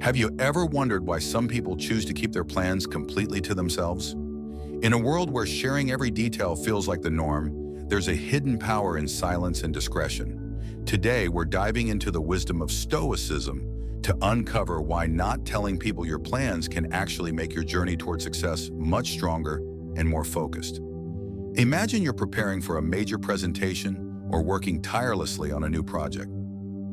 Have you ever wondered why some people choose to keep their plans completely to themselves? In a world where sharing every detail feels like the norm, there's a hidden power in silence and discretion. Today, we're diving into the wisdom of Stoicism to uncover why not telling people your plans can actually make your journey toward success much stronger and more focused. Imagine you're preparing for a major presentation or working tirelessly on a new project.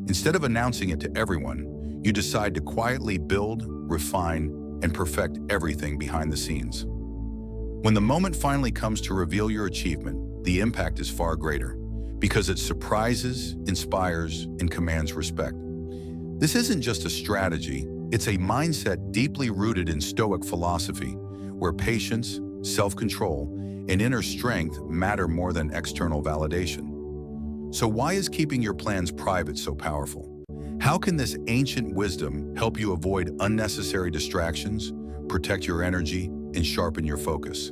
Instead of announcing it to everyone, you decide to quietly build, refine, and perfect everything behind the scenes. When the moment finally comes to reveal your achievement, the impact is far greater because it surprises, inspires, and commands respect. This isn't just a strategy, it's a mindset deeply rooted in Stoic philosophy, where patience, self-control, and inner strength matter more than external validation. So why is keeping your plans private so powerful? How can this ancient wisdom help you avoid unnecessary distractions, protect your energy, and sharpen your focus?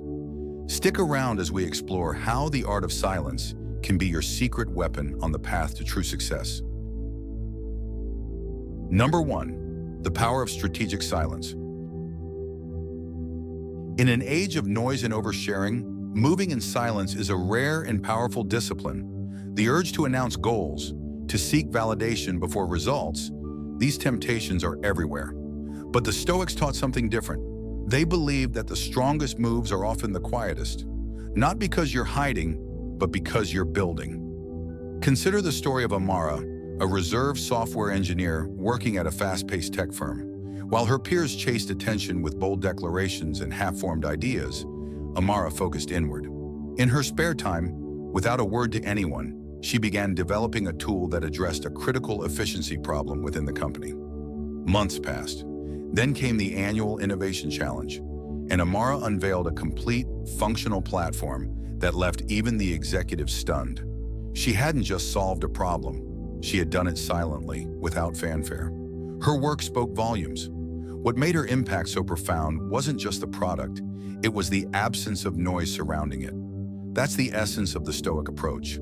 Stick around as we explore how the art of silence can be your secret weapon on the path to true success. Number 1, the power of strategic silence. In an age of noise and oversharing, moving in silence is a rare and powerful discipline. The urge to announce goals, to seek validation before results, these temptations are everywhere. But the Stoics taught something different. They believed that the strongest moves are often the quietest, not because you're hiding, but because you're building. Consider the story of Amara, a reserved software engineer working at a fast-paced tech firm. While her peers chased attention with bold declarations and half-formed ideas, Amara focused inward. In her spare time, without a word to anyone, she began developing a tool that addressed a critical efficiency problem within the company. Months passed. Then came the annual Innovation Challenge, and Amara unveiled a complete, functional platform that left even the executives stunned. She hadn't just solved a problem, she had done it silently, without fanfare. Her work spoke volumes. What made her impact so profound wasn't just the product, it was the absence of noise surrounding it. That's the essence of the Stoic approach.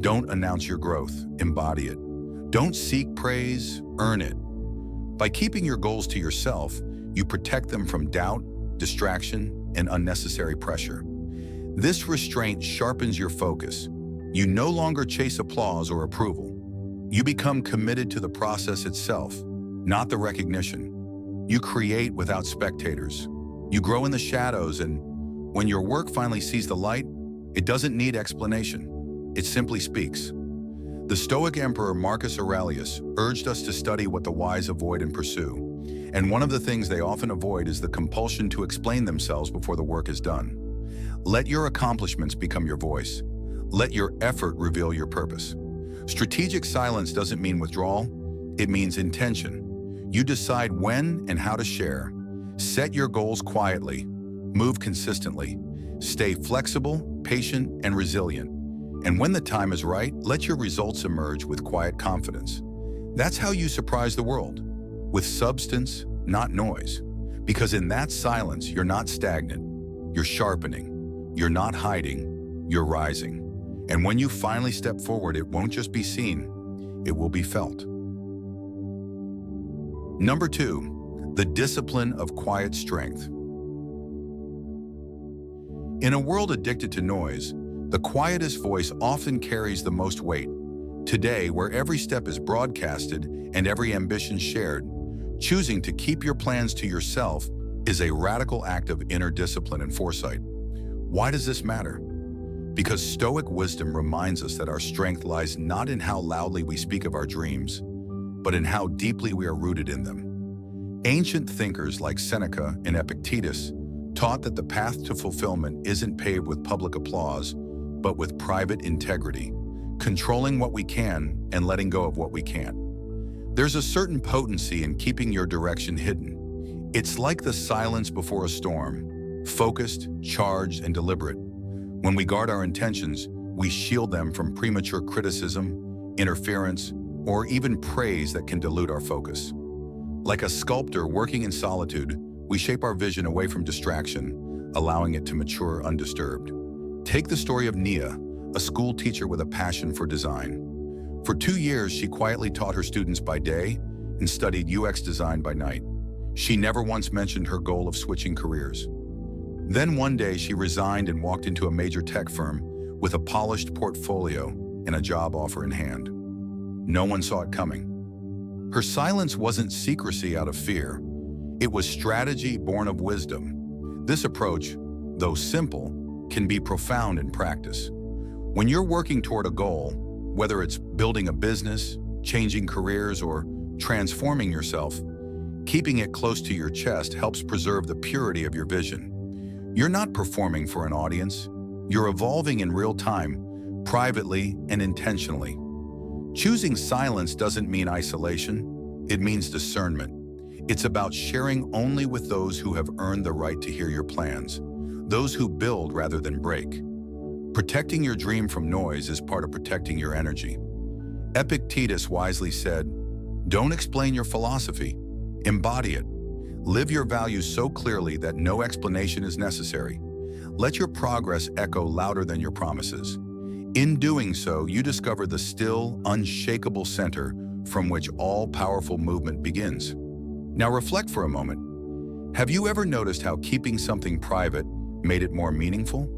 Don't announce your growth, embody it. Don't seek praise, earn it. By keeping your goals to yourself, you protect them from doubt, distraction, and unnecessary pressure. This restraint sharpens your focus. You no longer chase applause or approval. You become committed to the process itself, not the recognition. You create without spectators. You grow in the shadows, and when your work finally sees the light, it doesn't need explanation. It simply speaks. The Stoic emperor Marcus Aurelius urged us to study what the wise avoid and pursue. And one of the things they often avoid is the compulsion to explain themselves before the work is done. Let your accomplishments become your voice. Let your effort reveal your purpose. Strategic silence doesn't mean withdrawal, it means intention. You decide when and how to share. Set your goals quietly. Move consistently. Stay flexible, patient, and resilient. And when the time is right, let your results emerge with quiet confidence. That's how you surprise the world, with substance, not noise. Because in that silence, you're not stagnant, you're sharpening, you're not hiding, you're rising. And when you finally step forward, it won't just be seen, it will be felt. Number 2, the discipline of quiet strength. In a world addicted to noise, the quietest voice often carries the most weight. Today, where every step is broadcasted and every ambition shared, choosing to keep your plans to yourself is a radical act of inner discipline and foresight. Why does this matter? Because Stoic wisdom reminds us that our strength lies not in how loudly we speak of our dreams, but in how deeply we are rooted in them. Ancient thinkers like Seneca and Epictetus taught that the path to fulfillment isn't paved with public applause, but with private integrity, controlling what we can and letting go of what we can't. There's a certain potency in keeping your direction hidden. It's like the silence before a storm, focused, charged, and deliberate. When we guard our intentions, we shield them from premature criticism, interference, or even praise that can dilute our focus. Like a sculptor working in solitude, we shape our vision away from distraction, allowing it to mature undisturbed. Take the story of Nia, a school teacher with a passion for design. For 2 years, she quietly taught her students by day and studied UX design by night. She never once mentioned her goal of switching careers. Then one day she resigned and walked into a major tech firm with a polished portfolio and a job offer in hand. No one saw it coming. Her silence wasn't secrecy out of fear. It was strategy born of wisdom. This approach, though simple, can be profound in practice. When you're working toward a goal, whether it's building a business, changing careers, or transforming yourself, keeping it close to your chest helps preserve the purity of your vision. You're not performing for an audience. You're evolving in real time, privately and intentionally. Choosing silence doesn't mean isolation. It means discernment. It's about sharing only with those who have earned the right to hear your plans, those who build rather than break. Protecting your dream from noise is part of protecting your energy. Epictetus wisely said, "Don't explain your philosophy, embody it. Live your values so clearly that no explanation is necessary. Let your progress echo louder than your promises. In doing so, you discover the still, unshakable center from which all powerful movement begins." Now reflect for a moment. Have you ever noticed how keeping something private made it more meaningful?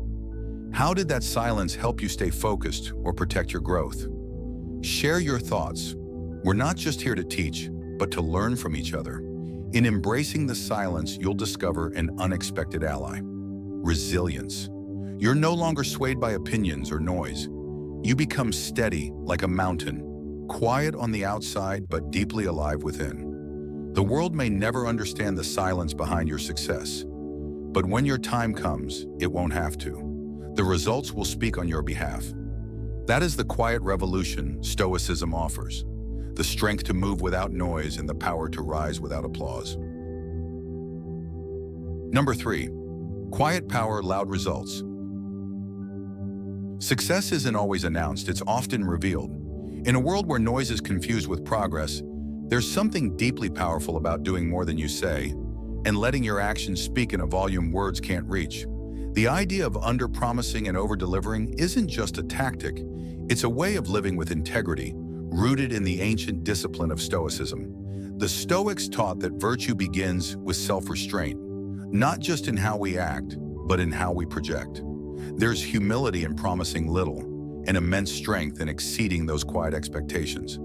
How did that silence help you stay focused or protect your growth? Share your thoughts. We're not just here to teach, but to learn from each other. In embracing the silence, you'll discover an unexpected ally: resilience. You're no longer swayed by opinions or noise. You become steady like a mountain, quiet on the outside but deeply alive within. The world may never understand the silence behind your success, but when your time comes, it won't have to. The results will speak on your behalf. That is the quiet revolution Stoicism offers: the strength to move without noise and the power to rise without applause. Number 3, quiet power, loud results. Success isn't always announced, it's often revealed. In a world where noise is confused with progress, there's something deeply powerful about doing more than you say and letting your actions speak in a volume words can't reach. The idea of under-promising and over-delivering isn't just a tactic, it's a way of living with integrity, rooted in the ancient discipline of Stoicism. The Stoics taught that virtue begins with self-restraint, not just in how we act, but in how we project. There's humility in promising little, and immense strength in exceeding those quiet expectations.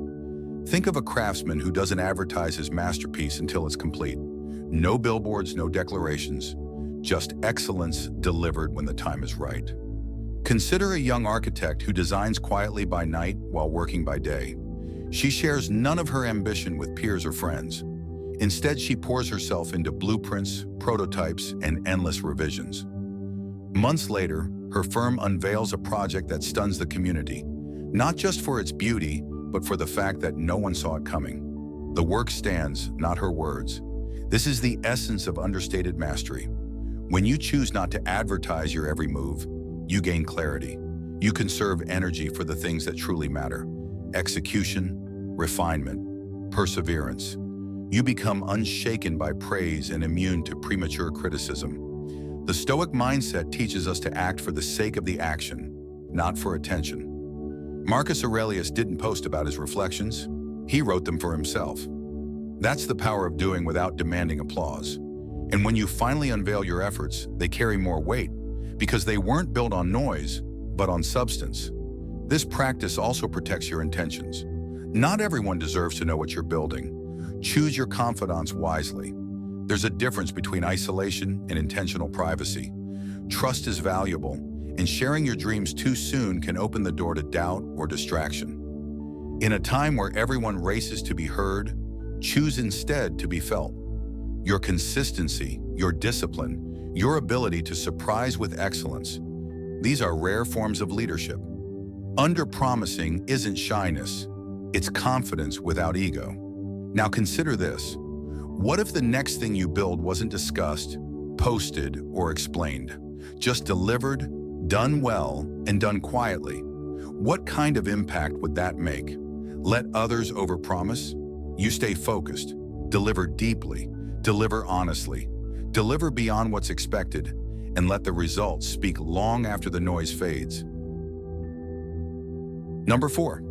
Think of a craftsman who doesn't advertise his masterpiece until it's complete. No billboards, no declarations, just excellence delivered when the time is right. Consider a young architect who designs quietly by night while working by day. She shares none of her ambition with peers or friends. Instead, she pours herself into blueprints, prototypes, and endless revisions. Months later, her firm unveils a project that stuns the community, not just for its beauty, but for the fact that no one saw it coming. The work stands, not her words. This is the essence of understated mastery. When you choose not to advertise your every move, you gain clarity. You conserve energy for the things that truly matter: execution, refinement, perseverance. You become unshaken by praise and immune to premature criticism. The Stoic mindset teaches us to act for the sake of the action, not for attention. Marcus Aurelius didn't post about his reflections. He wrote them for himself. That's the power of doing without demanding applause. And when you finally unveil your efforts, they carry more weight because they weren't built on noise, but on substance. This practice also protects your intentions. Not everyone deserves to know what you're building. Choose your confidants wisely. There's a difference between isolation and intentional privacy. Trust is valuable, and sharing your dreams too soon can open the door to doubt or distraction. In a time where everyone races to be heard, choose instead to be felt. Your consistency, your discipline, your ability to surprise with excellence, these are rare forms of leadership. Under-promising isn't shyness, it's confidence without ego. Now consider this. What if the next thing you build wasn't discussed, posted, or explained? Just delivered, done well, and done quietly? What kind of impact would that make? Let others overpromise? You stay focused, deliver deeply, deliver honestly, deliver beyond what's expected, and let the results speak long after the noise fades. Number 4,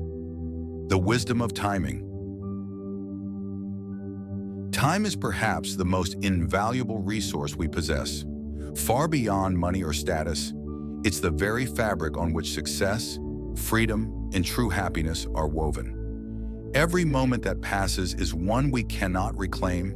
the wisdom of timing. Time is perhaps the most invaluable resource we possess. Far beyond money or status, it's the very fabric on which success, freedom, and true happiness are woven. Every moment that passes is one we cannot reclaim,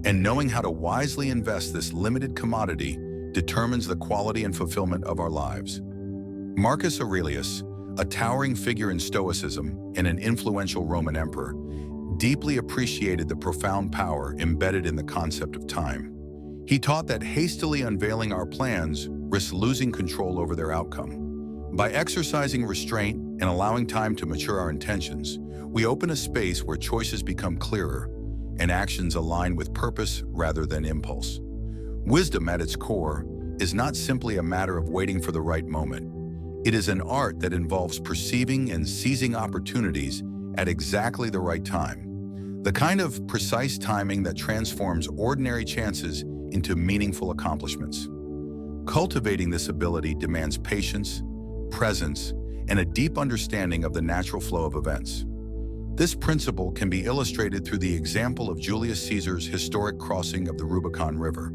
and knowing how to wisely invest this limited commodity determines the quality and fulfillment of our lives. Marcus Aurelius, a towering figure in Stoicism and an influential Roman emperor, deeply appreciated the profound power embedded in the concept of time. He taught that hastily unveiling our plans risks losing control over their outcome. By exercising restraint and allowing time to mature our intentions, we open a space where choices become clearer and actions align with purpose rather than impulse. Wisdom at its core is not simply a matter of waiting for the right moment. It is an art that involves perceiving and seizing opportunities at exactly the right time. The kind of precise timing that transforms ordinary chances into meaningful accomplishments. Cultivating this ability demands patience, presence, and a deep understanding of the natural flow of events. This principle can be illustrated through the example of Julius Caesar's historic crossing of the Rubicon River.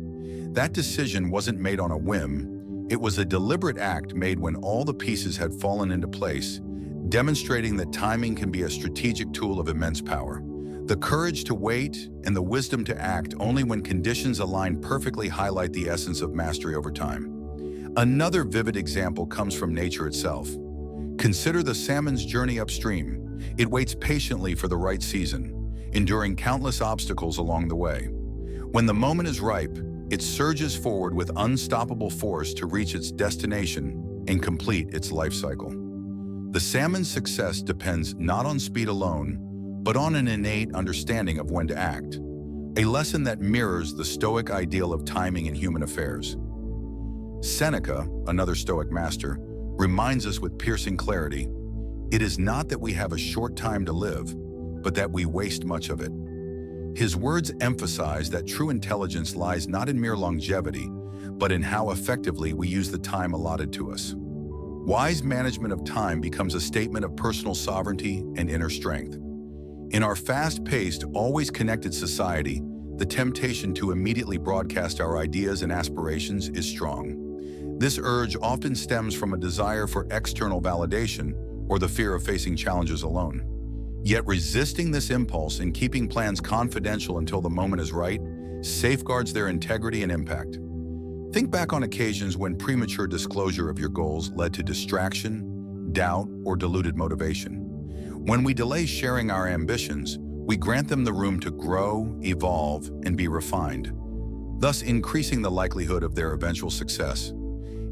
That decision wasn't made on a whim. It was a deliberate act made when all the pieces had fallen into place, demonstrating that timing can be a strategic tool of immense power. The courage to wait and the wisdom to act only when conditions align perfectly highlight the essence of mastery over time. Another vivid example comes from nature itself. Consider the salmon's journey upstream. It waits patiently for the right season, enduring countless obstacles along the way. When the moment is ripe, it surges forward with unstoppable force to reach its destination and complete its life cycle. The salmon's success depends not on speed alone, but on an innate understanding of when to act, a lesson that mirrors the Stoic ideal of timing in human affairs. Seneca, another Stoic master, reminds us with piercing clarity, it is not that we have a short time to live, but that we waste much of it. His words emphasize that true intelligence lies not in mere longevity, but in how effectively we use the time allotted to us. Wise management of time becomes a statement of personal sovereignty and inner strength. In our fast-paced, always connected society, the temptation to immediately broadcast our ideas and aspirations is strong. This urge often stems from a desire for external validation or the fear of facing challenges alone. Yet resisting this impulse and keeping plans confidential until the moment is right safeguards their integrity and impact. Think back on occasions when premature disclosure of your goals led to distraction, doubt, or diluted motivation. When we delay sharing our ambitions, we grant them the room to grow, evolve, and be refined, thus increasing the likelihood of their eventual success.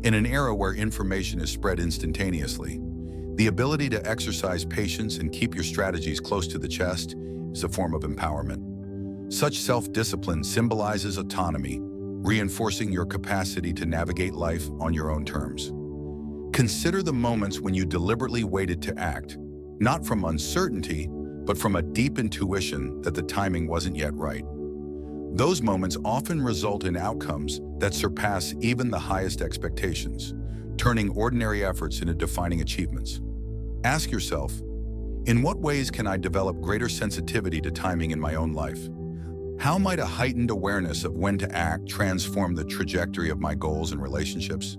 In an era where information is spread instantaneously, the ability to exercise patience and keep your strategies close to the chest is a form of empowerment. Such self-discipline symbolizes autonomy, reinforcing your capacity to navigate life on your own terms. Consider the moments when you deliberately waited to act, not from uncertainty, but from a deep intuition that the timing wasn't yet right. Those moments often result in outcomes that surpass even the highest expectations, turning ordinary efforts into defining achievements. Ask yourself, in what ways can I develop greater sensitivity to timing in my own life? How might a heightened awareness of when to act transform the trajectory of my goals and relationships?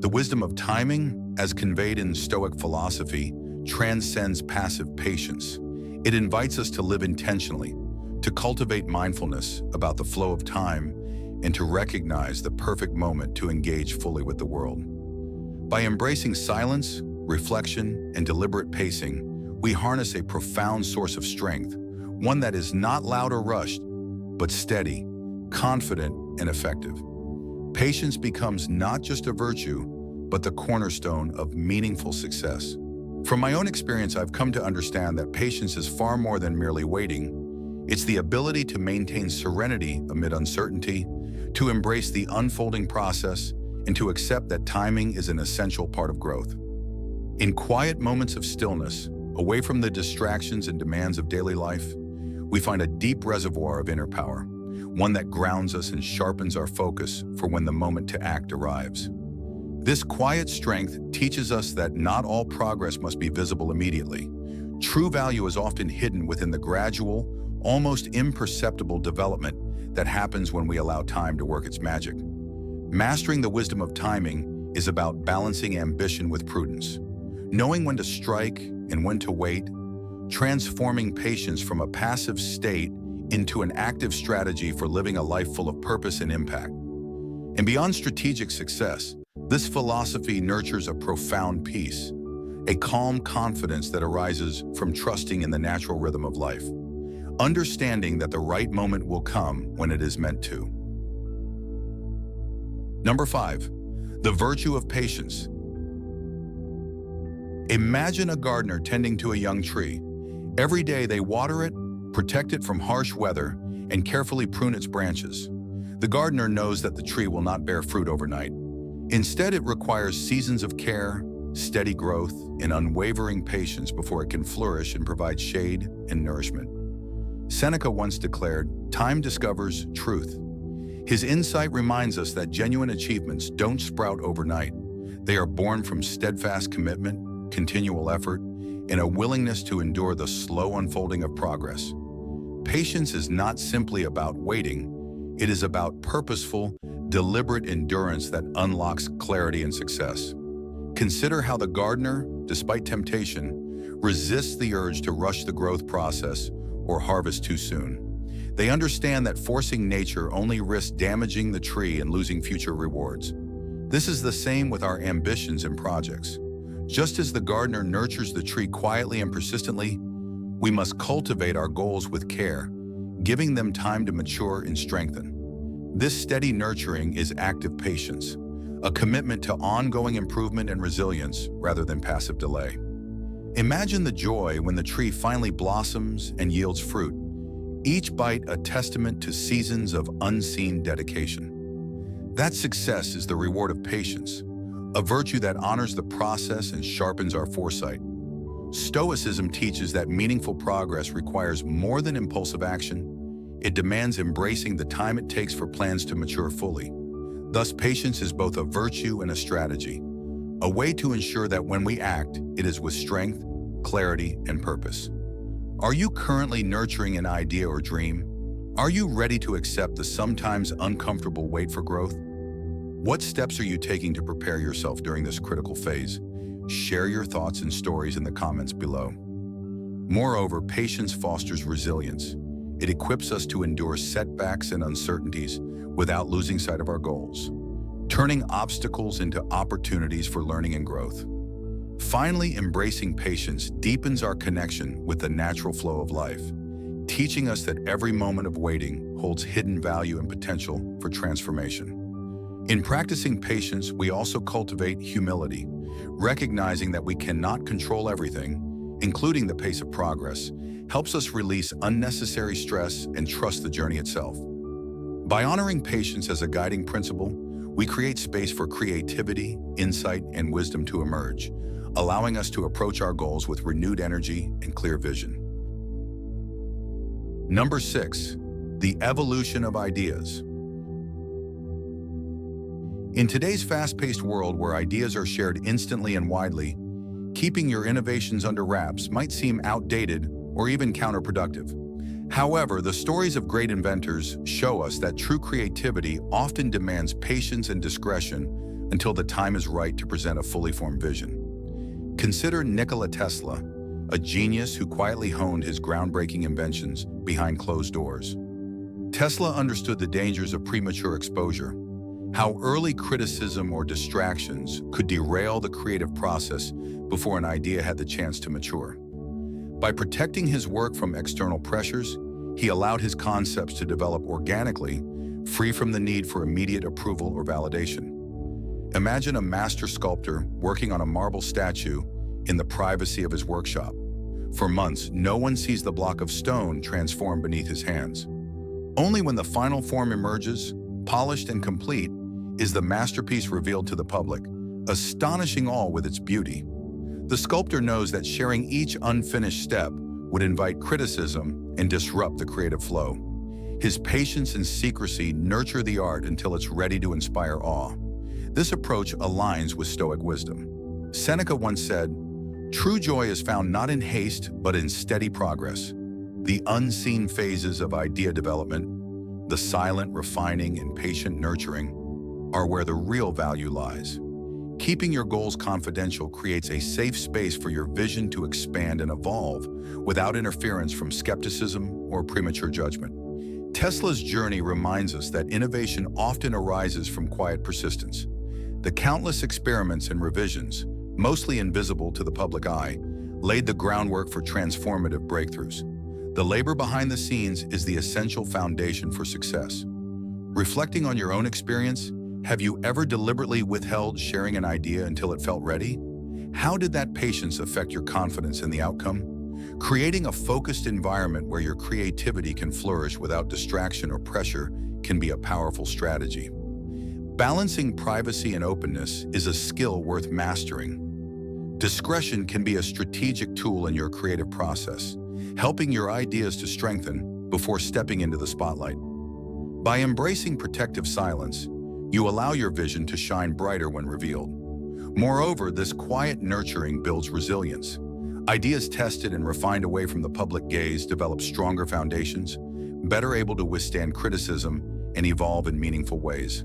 The wisdom of timing, as conveyed in Stoic philosophy, transcends passive patience. It invites us to live intentionally, to cultivate mindfulness about the flow of time, and to recognize the perfect moment to engage fully with the world. By embracing silence, reflection, and deliberate pacing, we harness a profound source of strength, one that is not loud or rushed, but steady, confident, and effective. Patience becomes not just a virtue, but the cornerstone of meaningful success. From my own experience, I've come to understand that patience is far more than merely waiting. It's the ability to maintain serenity amid uncertainty, to embrace the unfolding process, and to accept that timing is an essential part of growth. In quiet moments of stillness, away from the distractions and demands of daily life, we find a deep reservoir of inner power, one that grounds us and sharpens our focus for when the moment to act arrives. This quiet strength teaches us that not all progress must be visible immediately. True value is often hidden within the gradual, almost imperceptible development that happens when we allow time to work its magic. Mastering the wisdom of timing is about balancing ambition with prudence, knowing when to strike and when to wait, transforming patience from a passive state into an active strategy for living a life full of purpose and impact. And beyond strategic success, this philosophy nurtures a profound peace, a calm confidence that arises from trusting in the natural rhythm of life, understanding that the right moment will come when it is meant to. Number 5, the virtue of patience. Imagine a gardener tending to a young tree. Every day they water it, protect it from harsh weather, and carefully prune its branches. The gardener knows that the tree will not bear fruit overnight. Instead, it requires seasons of care, steady growth, and unwavering patience before it can flourish and provide shade and nourishment. Seneca once declared, "Time discovers truth." His insight reminds us that genuine achievements don't sprout overnight. They are born from steadfast commitment, continual effort, and a willingness to endure the slow unfolding of progress. Patience is not simply about waiting. It is about purposeful, deliberate endurance that unlocks clarity and success. Consider how the gardener, despite temptation, resists the urge to rush the growth process or harvest too soon. They understand that forcing nature only risks damaging the tree and losing future rewards. This is the same with our ambitions and projects. Just as the gardener nurtures the tree quietly and persistently, we must cultivate our goals with care, giving them time to mature and strengthen. This steady nurturing is active patience, a commitment to ongoing improvement and resilience rather than passive delay. Imagine the joy when the tree finally blossoms and yields fruit, each bite a testament to seasons of unseen dedication. That success is the reward of patience, a virtue that honors the process and sharpens our foresight. Stoicism teaches that meaningful progress requires more than impulsive action. It demands embracing the time it takes for plans to mature fully. Thus, patience is both a virtue and a strategy, a way to ensure that when we act, it is with strength, clarity, and purpose. Are you currently nurturing an idea or dream? Are you ready to accept the sometimes uncomfortable wait for growth? What steps are you taking to prepare yourself during this critical phase? Share your thoughts and stories in the comments below. Moreover, patience fosters resilience. It equips us to endure setbacks and uncertainties without losing sight of our goals, turning obstacles into opportunities for learning and growth. Finally, embracing patience deepens our connection with the natural flow of life, teaching us that every moment of waiting holds hidden value and potential for transformation. In practicing patience, we also cultivate humility, recognizing that we cannot control everything, including the pace of progress, helps us release unnecessary stress and trust the journey itself. By honoring patience as a guiding principle, we create space for creativity, insight, and wisdom to emerge, allowing us to approach our goals with renewed energy and clear vision. Number 6, the evolution of ideas. In today's fast-paced world where ideas are shared instantly and widely, keeping your innovations under wraps might seem outdated or even counterproductive. However, the stories of great inventors show us that true creativity often demands patience and discretion until the time is right to present a fully formed vision. Consider Nikola Tesla, a genius who quietly honed his groundbreaking inventions behind closed doors. Tesla understood the dangers of premature exposure, how early criticism or distractions could derail the creative process before an idea had the chance to mature. By protecting his work from external pressures, he allowed his concepts to develop organically, free from the need for immediate approval or validation. Imagine a master sculptor working on a marble statue in the privacy of his workshop. For months, no one sees the block of stone transform beneath his hands. Only when the final form emerges, polished and complete, is the masterpiece revealed to the public, astonishing all with its beauty. The sculptor knows that sharing each unfinished step would invite criticism and disrupt the creative flow. His patience and secrecy nurture the art until it's ready to inspire awe. This approach aligns with Stoic wisdom. Seneca once said, "True joy is found not in haste, but in steady progress." The unseen phases of idea development, the silent refining and patient nurturing, are where the real value lies. Keeping your goals confidential creates a safe space for your vision to expand and evolve without interference from skepticism or premature judgment. Tesla's journey reminds us that innovation often arises from quiet persistence. The countless experiments and revisions, mostly invisible to the public eye, laid the groundwork for transformative breakthroughs. The labor behind the scenes is the essential foundation for success. Reflecting on your own experience, have you ever deliberately withheld sharing an idea until it felt ready? How did that patience affect your confidence in the outcome? Creating a focused environment where your creativity can flourish without distraction or pressure can be a powerful strategy. Balancing privacy and openness is a skill worth mastering. Discretion can be a strategic tool in your creative process, helping your ideas to strengthen before stepping into the spotlight. By embracing protective silence, you allow your vision to shine brighter when revealed. Moreover, this quiet nurturing builds resilience. Ideas tested and refined away from the public gaze develop stronger foundations, better able to withstand criticism and evolve in meaningful ways.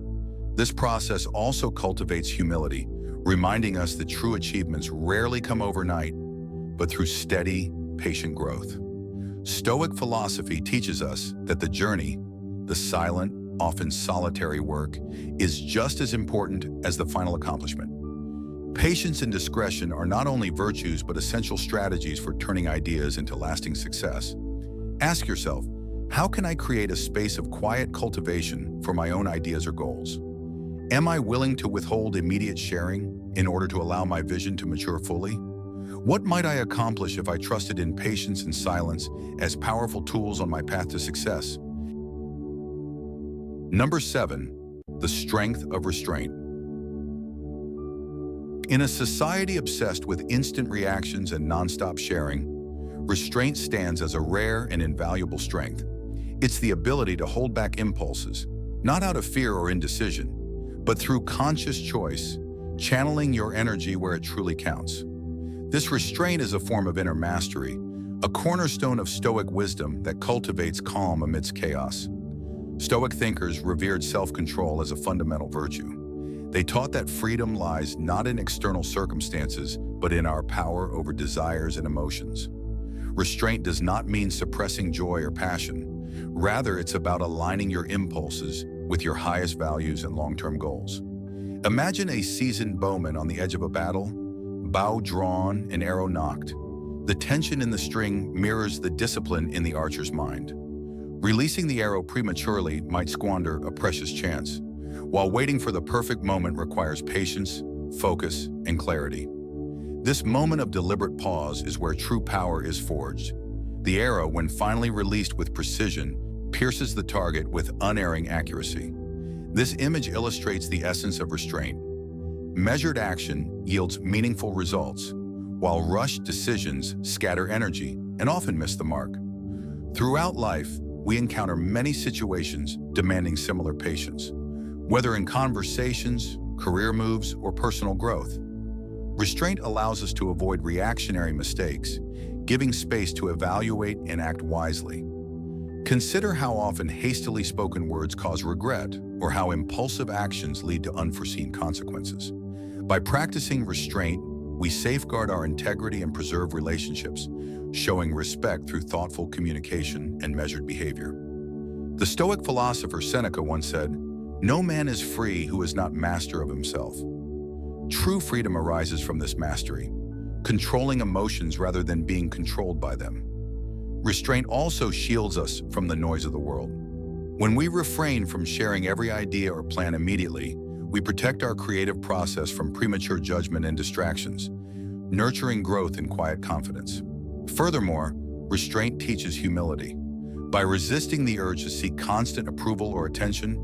This process also cultivates humility, reminding us that true achievements rarely come overnight, but through steady, patient growth. Stoic philosophy teaches us that the journey, the silent, often solitary work, is just as important as the final accomplishment. Patience and discretion are not only virtues but essential strategies for turning ideas into lasting success. Ask yourself, how can I create a space of quiet cultivation for my own ideas or goals? Am I willing to withhold immediate sharing in order to allow my vision to mature fully? What might I accomplish if I trusted in patience and silence as powerful tools on my path to success? Number 7, the strength of restraint. In a society obsessed with instant reactions and nonstop sharing, restraint stands as a rare and invaluable strength. It's the ability to hold back impulses, not out of fear or indecision, but through conscious choice, channeling your energy where it truly counts. This restraint is a form of inner mastery, a cornerstone of Stoic wisdom that cultivates calm amidst chaos. Stoic thinkers revered self-control as a fundamental virtue. They taught that freedom lies not in external circumstances, but in our power over desires and emotions. Restraint does not mean suppressing joy or passion. Rather, it's about aligning your impulses with your highest values and long-term goals. Imagine a seasoned bowman on the edge of a battle, bow drawn and arrow nocked. The tension in the string mirrors the discipline in the archer's mind. Releasing the arrow prematurely might squander a precious chance, while waiting for the perfect moment requires patience, focus, and clarity. This moment of deliberate pause is where true power is forged. The arrow, when finally released with precision, pierces the target with unerring accuracy. This image illustrates the essence of restraint. Measured action yields meaningful results, while rushed decisions scatter energy and often miss the mark. Throughout life, we encounter many situations demanding similar patience, whether in conversations, career moves, or personal growth. Restraint allows us to avoid reactionary mistakes, giving space to evaluate and act wisely. Consider how often hastily spoken words cause regret, or how impulsive actions lead to unforeseen consequences. By practicing restraint, we safeguard our integrity and preserve relationships, showing respect through thoughtful communication and measured behavior. The Stoic philosopher Seneca once said, "No man is free who is not master of himself." True freedom arises from this mastery, controlling emotions rather than being controlled by them. Restraint also shields us from the noise of the world. When we refrain from sharing every idea or plan immediately, we protect our creative process from premature judgment and distractions, nurturing growth and quiet confidence. Furthermore, restraint teaches humility. By resisting the urge to seek constant approval or attention,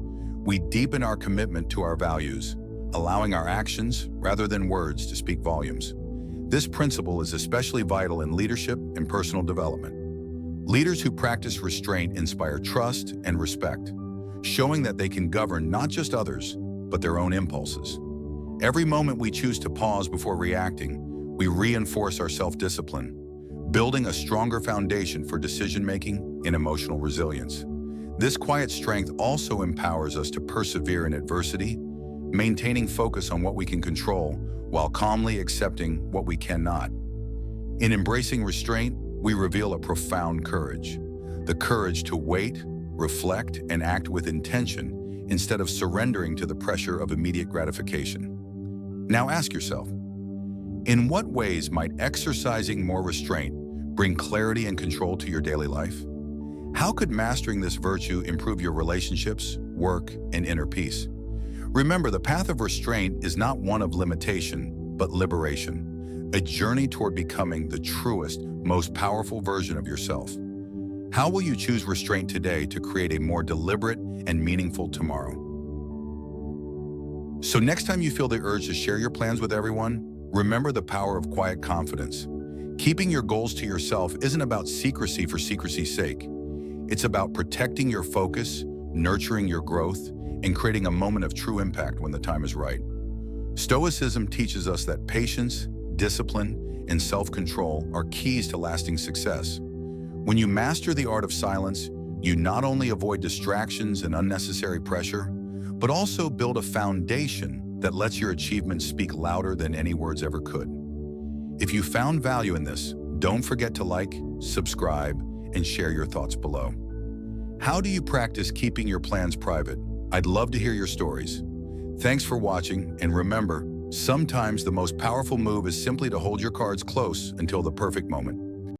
we deepen our commitment to our values, allowing our actions, rather than words, to speak volumes. This principle is especially vital in leadership and personal development. Leaders who practice restraint inspire trust and respect, showing that they can govern not just others, but their own impulses. Every moment we choose to pause before reacting, we reinforce our self-discipline, building a stronger foundation for decision-making and emotional resilience. This quiet strength also empowers us to persevere in adversity, maintaining focus on what we can control while calmly accepting what we cannot. In embracing restraint, we reveal a profound courage, the courage to wait, reflect, and act with intention instead of surrendering to the pressure of immediate gratification. Now ask yourself, in what ways might exercising more restraint bring clarity and control to your daily life? How could mastering this virtue improve your relationships, work, and inner peace? Remember, the path of restraint is not one of limitation, but liberation, a journey toward becoming the truest, most powerful version of yourself. How will you choose restraint today to create a more deliberate and meaningful tomorrow? So next time you feel the urge to share your plans with everyone, remember the power of quiet confidence. Keeping your goals to yourself isn't about secrecy for secrecy's sake. It's about protecting your focus, nurturing your growth, and creating a moment of true impact when the time is right. Stoicism teaches us that patience, discipline, and self-control are keys to lasting success. When you master the art of silence, you not only avoid distractions and unnecessary pressure, but also build a foundation that lets your achievements speak louder than any words ever could. If you found value in this, don't forget to like, subscribe, and share your thoughts below. How do you practice keeping your plans private? I'd love to hear your stories. Thanks for watching, and remember, sometimes the most powerful move is simply to hold your cards close until the perfect moment.